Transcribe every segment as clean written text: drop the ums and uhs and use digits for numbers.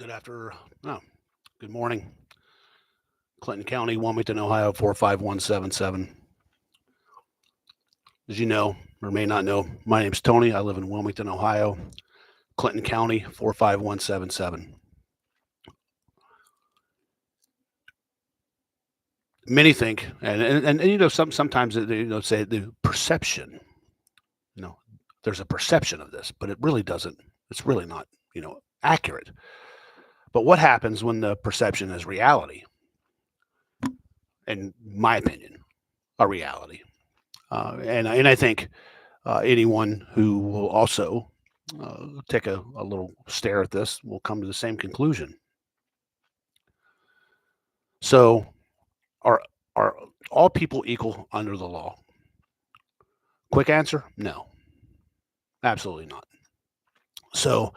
Oh, good morning. Clinton County, Wilmington, Ohio, 45177. As you know, or may not know, my name's Tony. I live in Wilmington, Ohio. Clinton County, 45177. Many think, and sometimes say the perception. You know, there's a perception of this, but it really doesn't. It's really not, accurate. But what happens when the perception is reality? In my opinion, a reality. And I think anyone who will also take a little stare at this will come to the same conclusion. So, are are all people equal under the law? Quick answer: no, absolutely not. So,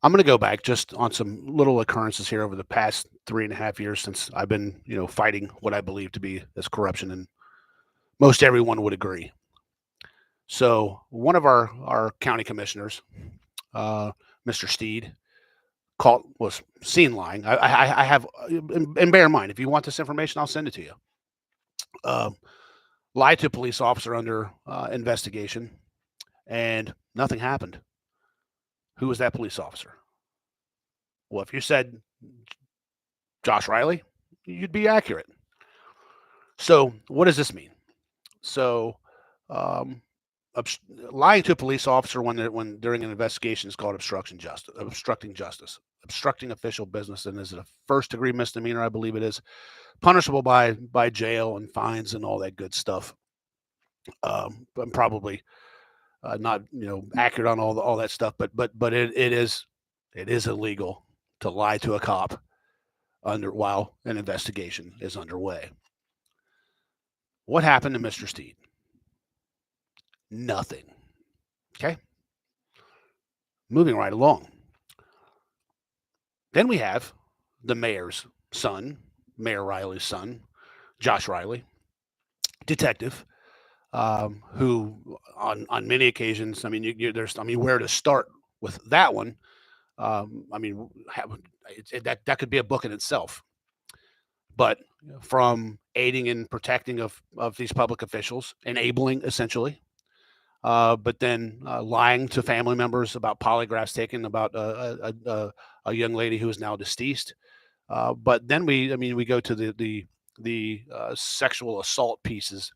I'm going to go back just on some little occurrences here over the past 3.5 years since I've been, fighting what I believe to be this corruption, and most everyone would agree. So, one of our county commissioners, Mr. Steed, was seen lying. I have, and bear in mind, if you want this information, I'll send it to you. Lied to a police officer under investigation, and nothing happened. Who was that police officer? Well, if you said Josh Riley, you'd be accurate. So, what does this mean? So, lying to a police officer when during an investigation is called obstructing justice, obstructing official business, and is it a first-degree misdemeanor? I believe it is, punishable by jail and fines and all that good stuff. I'm probably not accurate on all that stuff, but it is illegal to lie to a cop while an investigation is underway. What happened to Mr. Steed? Nothing. Okay. Moving right along. Then we have the mayor's son, Mayor Riley's son, Josh Riley, detective, who on many occasions, where to start with that one? That could be a book in itself. But from aiding and protecting of these public officials, enabling essentially, but then lying to family members about polygraphs taken about a young lady who is now deceased. But then we go to the sexual assault pieces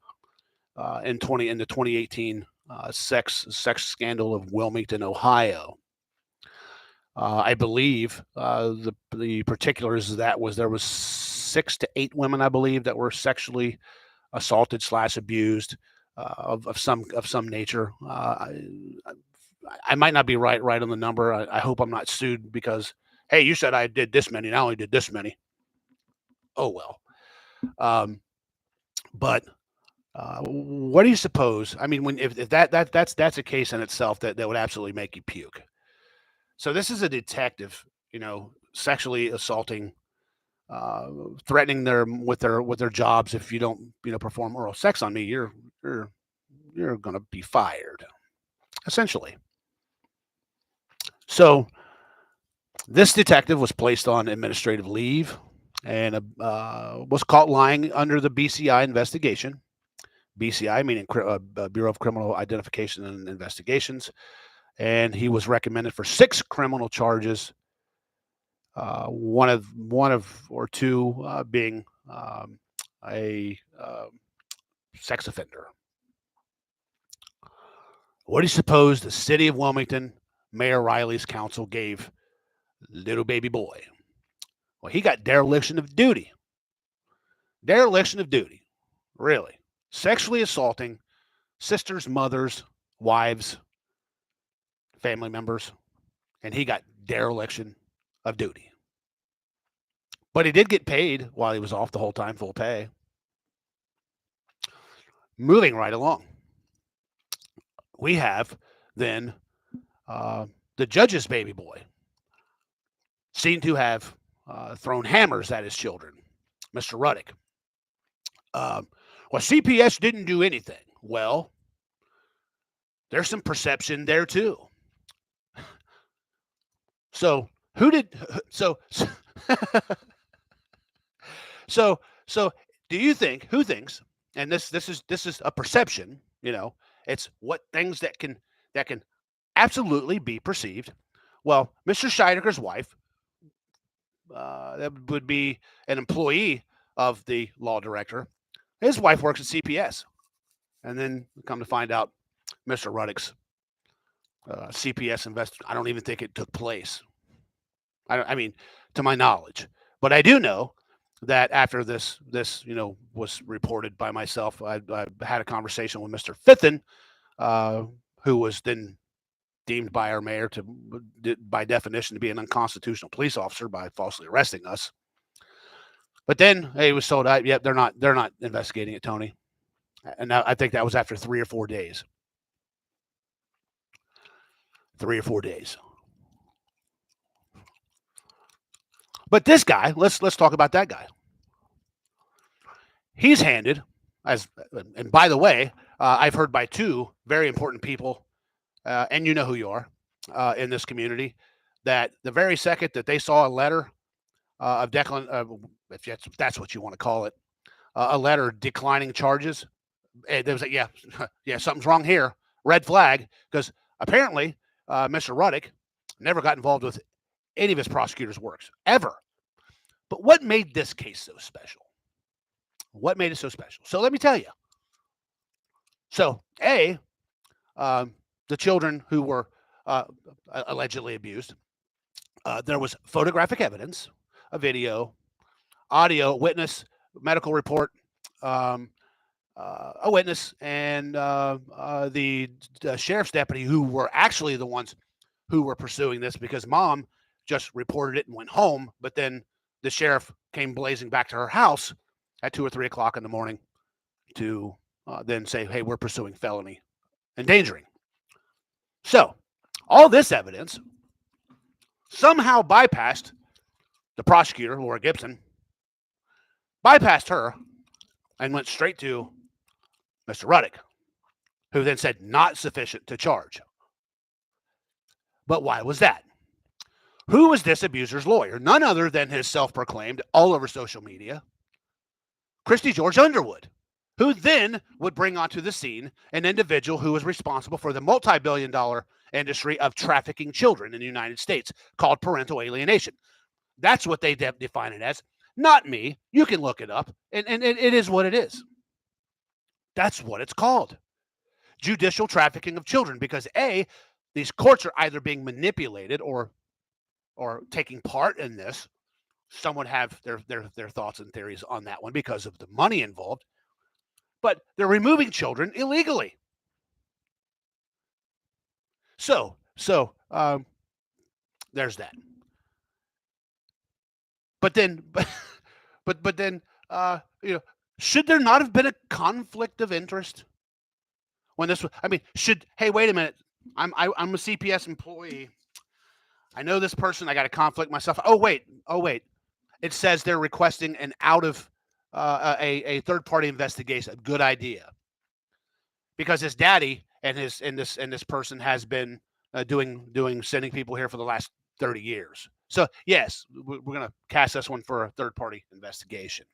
in the 2018 sex scandal of Wilmington, Ohio. I believe the particulars of that was there was 6 to 8 women, I believe, that were sexually assaulted / abused of some nature. I might not be right on the number. I hope I'm not sued because, hey, you said I did this many, and I only did this many. Oh well. But what do you suppose? I mean, if that's a case in itself that would absolutely make you puke. So this is a detective, sexually assaulting, threatening them with their jobs. If you don't, perform oral sex on me, you're going to be fired, essentially. So this detective was placed on administrative leave and was caught lying under the BCI investigation. BCI meaning Bureau of Criminal Identification and Investigations. And he was recommended for 6 criminal charges. One of or 2 being a sex offender. What do you suppose the city of Wilmington, Mayor Riley's council gave little baby boy? Well, he got dereliction of duty. Dereliction of duty, really. Sexually assaulting sisters, mothers, wives, family members, and he got dereliction of duty. But he did get paid while he was off the whole time, full pay. Moving right along, we have then the judge's baby boy, seen to have thrown hammers at his children, Mr. Ruddick. Well, CPS didn't do anything. Well, there's some perception there too. So Who did so? So so do you think who thinks? And this is a perception. It's what things that can absolutely be perceived. Well, Mr. Scheideker's wife, that would be an employee of the law director. His wife works at CPS, and then come to find out, Mr. Ruddick's CPS invest. I don't even think it took place. I mean, to my knowledge, but I do know that after this was reported by myself, I had a conversation with Mr. Fitton, uh, who was then deemed by our mayor to, by definition, to be an unconstitutional police officer by falsely arresting us. But then he was told, "Yep, they're not investigating it, Tony." And I think that was after 3 or 4 days. 3 or 4 days. But this guy, let's talk about that guy. He's handed and by the way, I've heard by two very important people, and you know who you are, in this community, that the very second that they saw a letter of if that's what you want to call it, a letter declining charges, they was like, yeah, yeah, something's wrong here, red flag, because apparently Mr. Ruddick never got involved with any of his prosecutor's works ever. But what made this case so special? What made it so special? So let me tell you. So, the children who were allegedly abused, there was photographic evidence, a video, audio, witness, medical report, a witness, and the sheriff's deputy, who were actually the ones who were pursuing this, because mom just reported it and went home, but then the sheriff came blazing back to her house at 2 or 3 o'clock in the morning to then say, hey, we're pursuing felony endangering. So all this evidence somehow bypassed the prosecutor, Laura Gibson, bypassed her, and went straight to Mr. Ruddick, who then said not sufficient to charge. But why was that? Who was this abuser's lawyer? None other than his self-proclaimed, all over social media, Christy George Underwood, who then would bring onto the scene an individual who was responsible for the multi-billion-dollar industry of trafficking children in the United States, called parental alienation. That's what they define it as. Not me. You can look it up, and it is what it is. That's what it's called. Judicial trafficking of children, because these courts are either being manipulated or taking part in this. Some would have their thoughts and theories on that one because of the money involved, but they're removing children illegally. So there's that. But then, should there not have been a conflict of interest when this was? I mean, hey, wait a minute. I'm a CPS employee. I know this person. I got a conflict myself. Oh wait. It says they're requesting an out of a third party investigation. Good idea, because his daddy and this person has been sending people here for the last 30 years. So yes, we're going to cast this one for a third party investigation.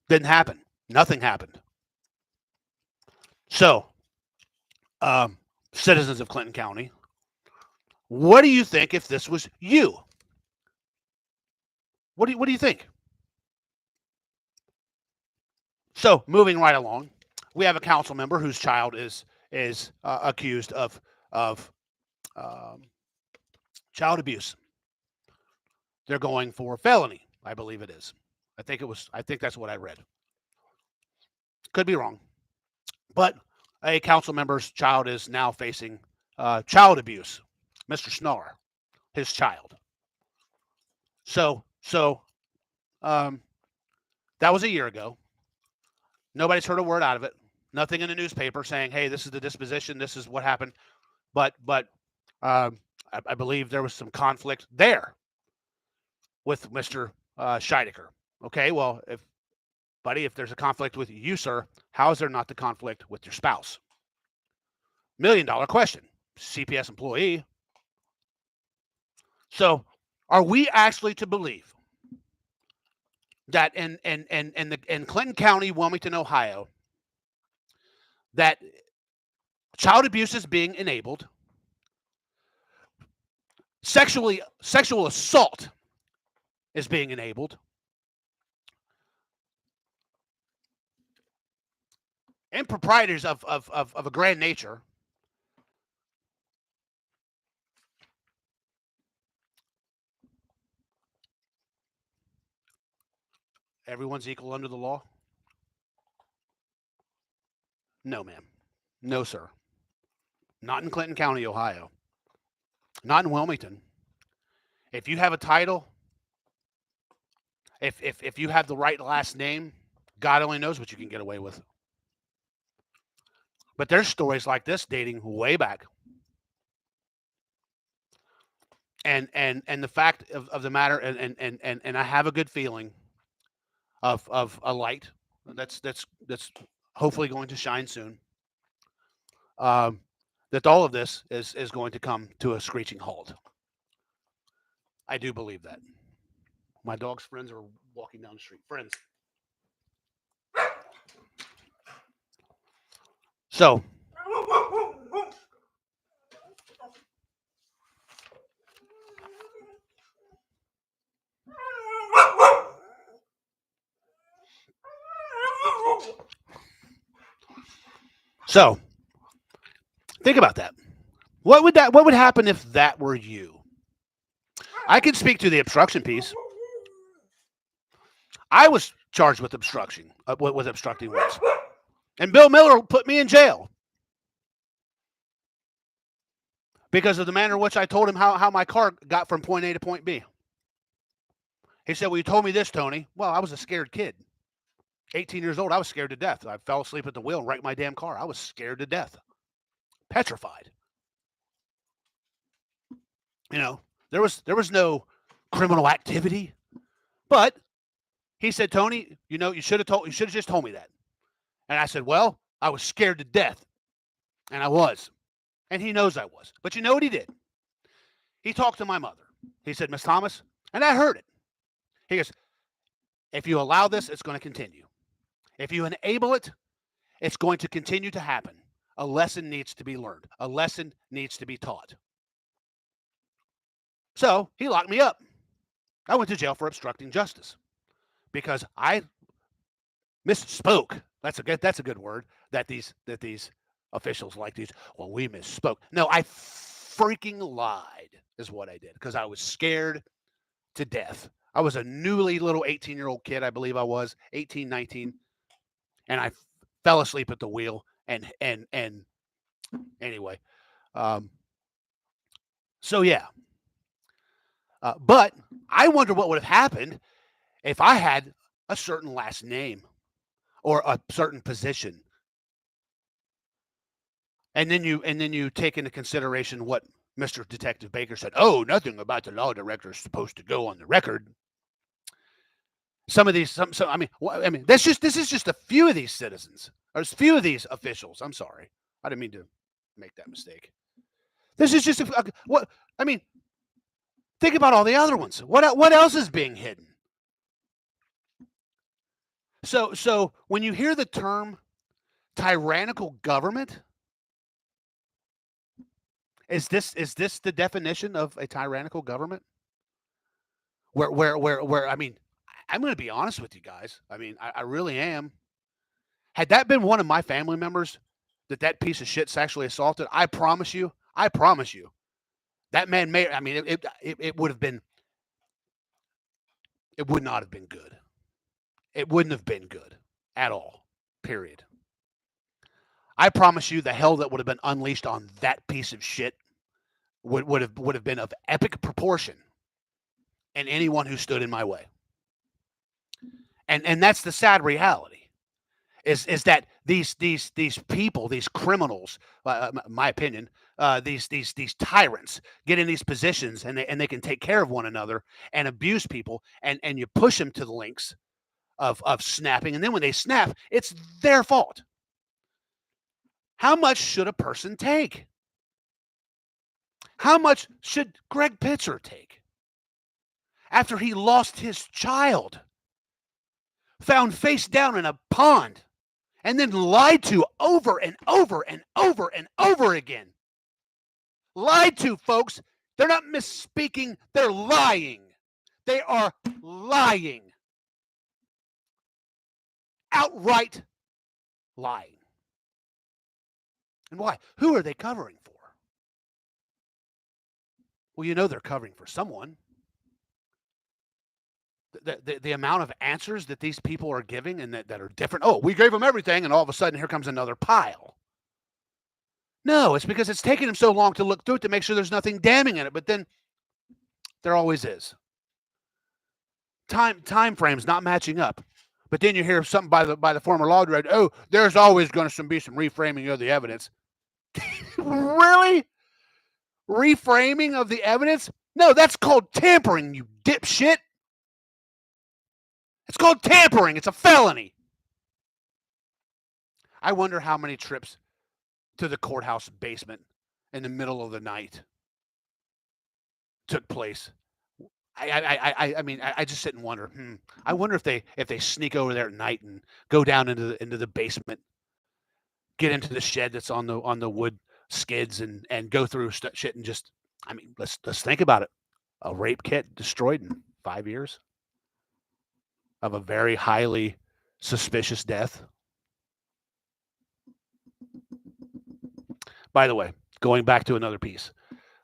Didn't happen. Nothing happened. So, citizens of Clinton County, what do you think if this was you? What do you think? So, moving right along, we have a council member whose child is accused of child abuse. They're going for felony, I believe it is. I think that's what I read. Could be wrong, but a council member's child is now facing child abuse. Mr. Snar, his child. So that was a year ago. Nobody's heard a word out of it. Nothing in the newspaper saying, "Hey, this is the disposition. This is what happened." But I believe there was some conflict there with Mr. Scheideker. Okay, well, if there's a conflict with you, sir, how is there not the conflict with your spouse? $1 million question. CPS employee. So, are we actually to believe that in Clinton County, Wilmington, Ohio, that child abuse is being enabled, sexual assault is being enabled, improprieties of a grand nature everyone's equal under the law? No, ma'am. No, sir. Not in Clinton County, Ohio. Not in Wilmington. If you have a title, if you have the right last name, God only knows what you can get away with. But there's stories like this dating way back. And the fact of the matter, and I have a good feeling of a light that's hopefully going to shine soon. That all of this is going to come to a screeching halt. I do believe that. My dog's friends are walking down the street. Friends. So, so think about that. What would happen if that were you? I can speak to the obstruction piece. I was charged with obstruction, with obstructing once, and Bill Miller put me in jail because of the manner in which I told him how my car got from point A to point B. He said, "Well, you told me this, Tony." Well, I was a scared kid. 18 years old, I was scared to death. I fell asleep at the wheel and wrecked my damn car. I was scared to death, petrified. You know, there was no criminal activity, but he said, "Tony, you should have just told me that." And I said, "Well, I was scared to death," and I was, and he knows I was. But you know what he did? He talked to my mother. He said, "Miss Thomas," and I heard it. He goes, "If you allow this, it's going to continue. If you enable it, it's going to continue to happen. A lesson needs to be learned. A lesson needs to be taught." So he locked me up. I went to jail for obstructing justice because I misspoke. That's a good word that these officials like these. Well, we misspoke. No, I freaking lied is what I did because I was scared to death. I was a newly little 18-year-old kid, I believe I was 18, 19, and I fell asleep at the wheel. And anyway, so yeah. But I wonder what would have happened if I had a certain last name or a certain position. And then you take into consideration what Mr. Detective Baker said. Oh, nothing about the law director is supposed to go on the record. Some of these, I mean, this is just a few of these citizens, or a few of these officials. I'm sorry, I didn't mean to make that mistake. This is just what I mean. Think about all the other ones. What else is being hidden? So when you hear the term tyrannical government, is this the definition of a tyrannical government? Where I mean, I'm going to be honest with you guys. I mean, I really am. Had that been one of my family members that piece of shit sexually assaulted, I promise you, that man may. I mean, it would have been. It would not have been good. It wouldn't have been good at all. Period. I promise you, the hell that would have been unleashed on that piece of shit would have been of epic proportion, and anyone who stood in my way. And that's the sad reality. Is that these people, these criminals, my opinion, these tyrants get in these positions and they can take care of one another and abuse people, and you push them to the links of snapping, and then when they snap, it's their fault. How much should a person take? How much should Greg Pitzer take? after he lost his child, found face down in a pond, and then lied to over and over and over and over again. Lied to, folks. They're not misspeaking, they're lying. They are lying. Outright lying. And why? Who are they covering for? Well, you know they're covering for someone. The amount of answers that these people are giving and that are different. Oh, we gave them everything, and all of a sudden here comes another pile. No, it's because it's taking them so long to look through it to make sure there's nothing damning in it. But then there always is. Time frames not matching up. But then you hear something by the former law director. Oh, there's always going to be some reframing of the evidence. Really? Reframing of the evidence? No, that's called tampering, you dipshit. It's called tampering. It's a felony. I wonder how many trips to the courthouse basement in the middle of the night took place. I mean, I just sit and wonder. I wonder if they sneak over there at night and go down into the basement, get into the shed that's on the wood skids and go through shit and just. I mean, let's think about it. A rape kit destroyed in 5 years of a very highly suspicious death. By the way, going back to another piece,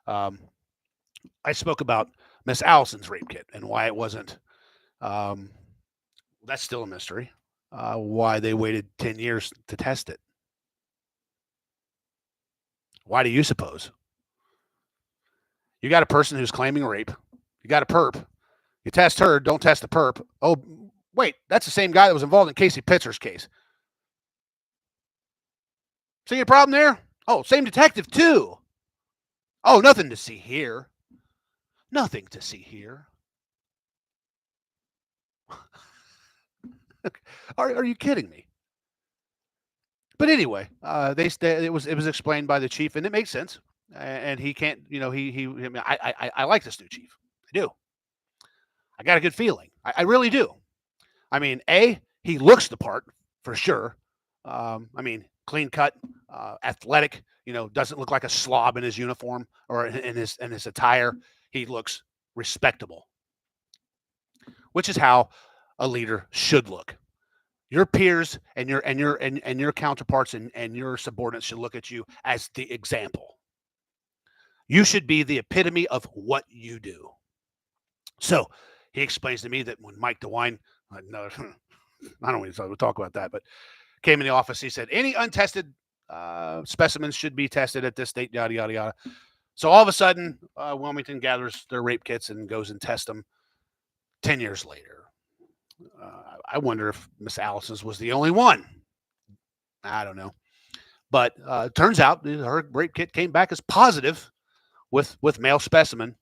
I spoke about Miss Allison's rape kit and why it wasn't. That's still a mystery. Why they waited 10 years to test it. Why do you suppose? You got a person who's claiming rape. You got a perp. You test her, don't test the perp. Oh, wait, that's the same guy that was involved in Casey Pitzer's case. See a problem there? Oh, same detective too. Oh, nothing to see here. Nothing to see here. Are you kidding me? But anyway, it was explained by the chief, and it makes sense. And he can't, I like this new chief. I do. I got a good feeling. I really do. I mean, he looks the part for sure. I mean, clean cut, athletic. Doesn't look like a slob in his uniform or in his attire. He looks respectable, which is how a leader should look. Your peers and your counterparts and your subordinates should look at you as the example. You should be the epitome of what you do. So he explains to me that when Mike DeWine, I don't want to talk about that, but came in the office, he said, any untested specimens should be tested at this date, yada, yada, yada. So all of a sudden, Wilmington gathers their rape kits and goes and tests them 10 years later. I wonder if Miss Allison's was the only one. I don't know. But it turns out her rape kit came back as positive with male specimen,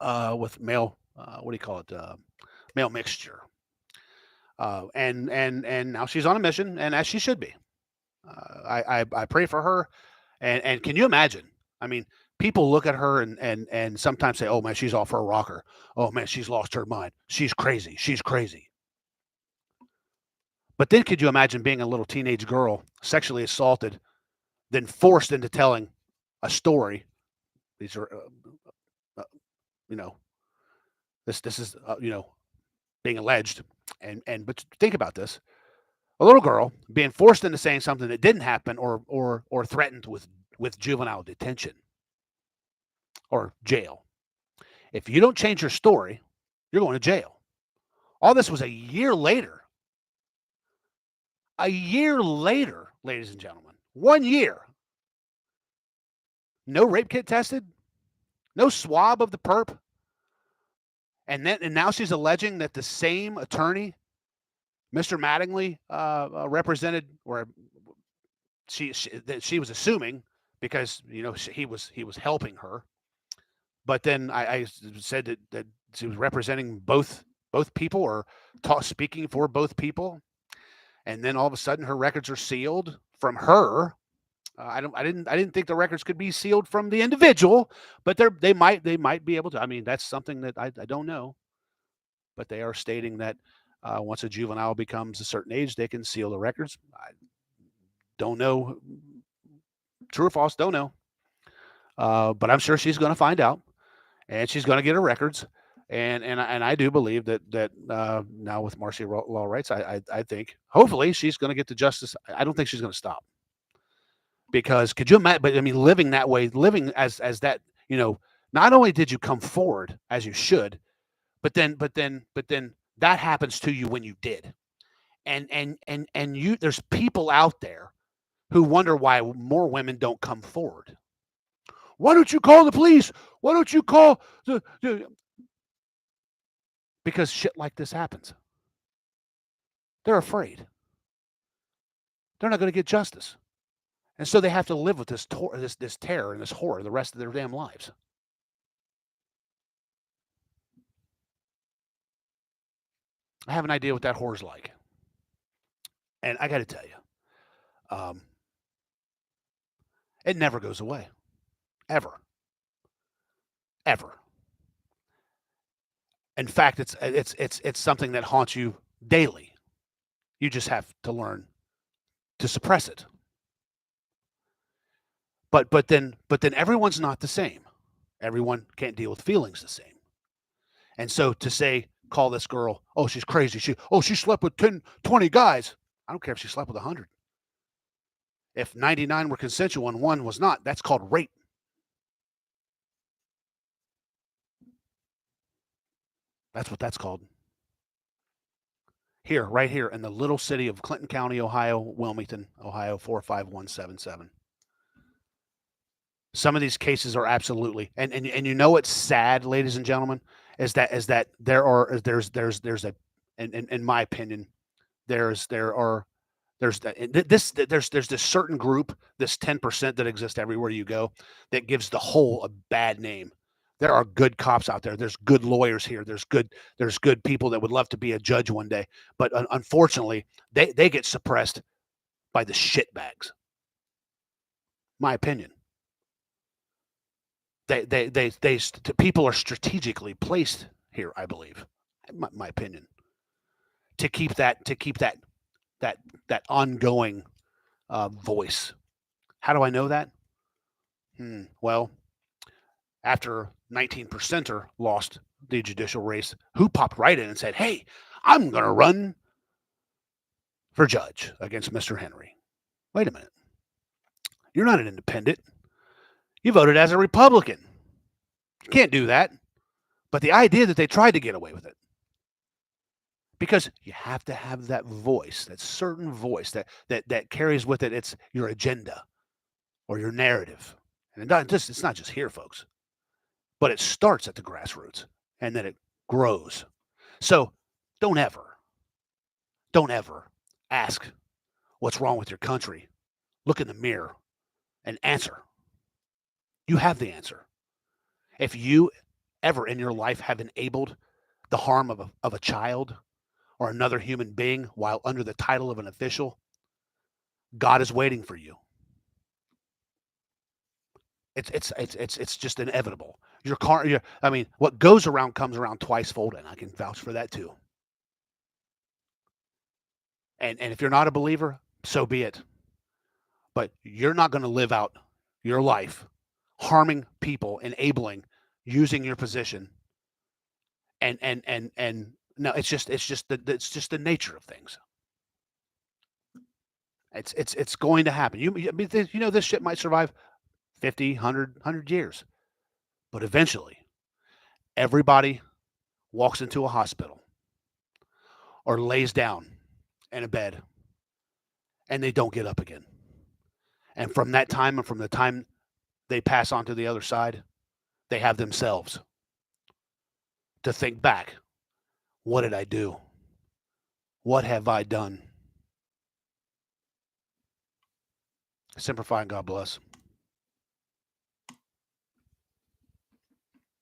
with male, what do you call it? Male mixture. And now she's on a mission, and as she should be. I pray for her. And can you imagine? I mean, people look at her and sometimes say, oh, man, she's off her rocker. Oh, man, she's lost her mind. She's crazy. She's crazy. But then could you imagine being a little teenage girl, sexually assaulted, then forced into telling a story? These are, this is, being alleged. But think about this. A little girl being forced into saying something that didn't happen or threatened with juvenile detention or jail. If you don't change your story, you're going to jail. All this was a year later. A year later, ladies and gentlemen. 1 year. No rape kit tested. No swab of the perp. And now she's alleging that the same attorney, Mr. Mattingly, represented, or she was assuming because he was helping her. But then I said that she was representing both people or speaking for both people. And then all of a sudden her records are sealed from her. I didn't think the records could be sealed from the individual, but they might be able to. I mean, that's something that I don't know, but they are stating that once a juvenile becomes a certain age, they can seal the records. I don't know, true or false, don't know. But I'm sure she's going to find out, and she's going to get her records. And I do believe that now with Marcia Law Rights, I think hopefully she's going to get the justice. I don't think she's going to stop, because could you imagine? But I mean, living that way, living as that, not only did you come forward as you should, but then that happens to you when you did, and you there's people out there who wonder why more women don't come forward. Why don't you call the police? Why don't you call the because shit like this happens. They're afraid. They're not going to get justice. And so they have to live with this terror and this horror the rest of their damn lives. I have an idea what that horror's like. And I got to tell you, it never goes away. Ever. Ever. In fact, it's something that haunts you daily. You just have to learn to suppress it. But then everyone's not the same. Everyone can't deal with feelings the same. And so to say, call this girl, oh, she's crazy. She slept with 10, 20 guys. I don't care if she slept with 100. If 99 were consensual and one was not, that's called rape. That's what that's called. Here, right here in the little city of Clinton County, Ohio, Wilmington, Ohio 45177. Some of these cases are absolutely, and you know what's sad, ladies and gentlemen, is that there's a, in my opinion, there's this certain group, this 10% that exists everywhere you go, that gives the whole a bad name. There are good cops out there. There's good lawyers here. There's good people that would love to be a judge one day. But unfortunately, they get suppressed by the shitbags. My opinion. People are strategically placed here, I believe. My opinion. To keep that ongoing voice. How do I know that? Well, after 19%er lost the judicial race, who popped right in and said, hey, I'm going to run for judge against Mr. Henry. Wait a minute. You're not an independent. You voted as a Republican. You can't do that. But the idea that they tried to get away with it, because you have to have that voice, that certain voice that carries with it it's your agenda or your narrative. And it's not just here, folks, but it starts at the grassroots and then it grows. So don't ever ask what's wrong with your country. Look in the mirror and answer. You have the answer. If you ever in your life have enabled the harm of a child or another human being while under the title of an official, God is waiting for you. It's just inevitable. What goes around comes around twice fold, and I can vouch for that too. And if you're not a believer, so be it. But you're not going to live out your life harming people, enabling, using your position. And no, it's just the nature of things. It's going to happen. This shit might survive 50, 100 years. But eventually, everybody walks into a hospital or lays down in a bed and they don't get up again. And from that time and from the time they pass on to the other side, they have themselves to think back. What did I do? What have I done? Simplify and God bless.